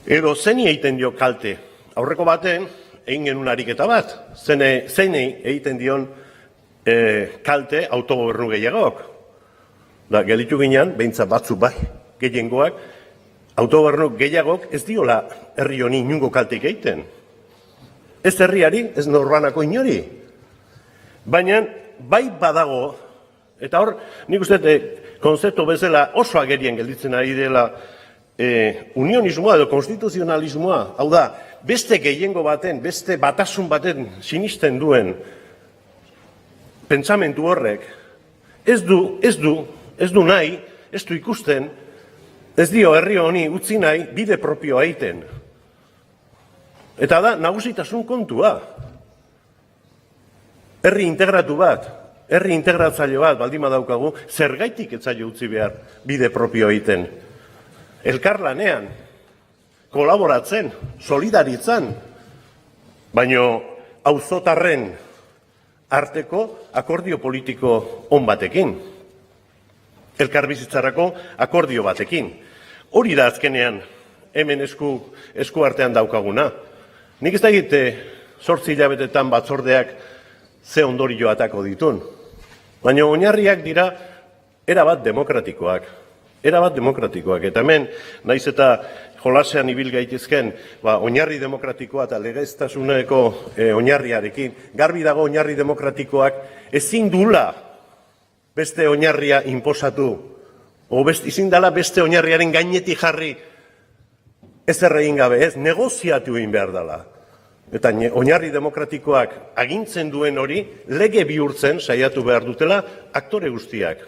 Edo zeini egiten dio kalte? Aurreko baten, egin genuen ariketa bat, zeinei egiten dion kalte autogobernu gehiagok. Da, gelditu ginean, behintzat batzuk bai, gehiengoak, autogobernu gehiagok ez diola herri honi inungo kalteik egiten. Ez herriari, ez norbanako inori. Baina, bai badago, eta hor, nik uste konzeptu bezala oso agerien gelditzen ari dela unionismoa edo konstituzionalismoa, hau da, beste gehiengo baten, beste batasun baten sinisten duen pentsamentu horrek, ez du nahi, ez du ikusten, ez dio herri honi utzi nahi bide propioa egiten. Eta da, nagusitasun kontua. Herri integratu bat, herri integratzaile bat, baldin badaukagu, zergaitik ez zaio utzi behar bide propio egiten. Elkarlanean, kolaboratzen, solidaritzan, baino auzotarren arteko akordio politiko on batekin. Elkarbizitzarako akordio batekin. Hori da azkenean hemen esku artean daukaguna. Nik ez da egite 8 hilabetetan batzordeak ze ondorio atako ditun. Baina oinarriak dira erabat demokratikoak. Erabat demokratikoak. Eta hemen, naiz eta jolasean ibil gaitezken, oinarri demokratikoa eta legeztasuneko oinarriarekin, garbi dago oinarri demokratikoak ezin dula beste oinarria inposatu, ezin dela beste oinarriaren gainetik jarri ezer egin gabe, ez negoziatu egin behar dela. Eta oinarri demokratikoak agintzen duen hori lege bihurtzen saiatu behar dutela aktore guztiak.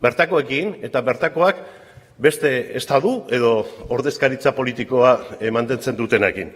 Bertakoekin eta bertakoak beste estadu edo ordezkaritza politikoa mantentzen dutenekin.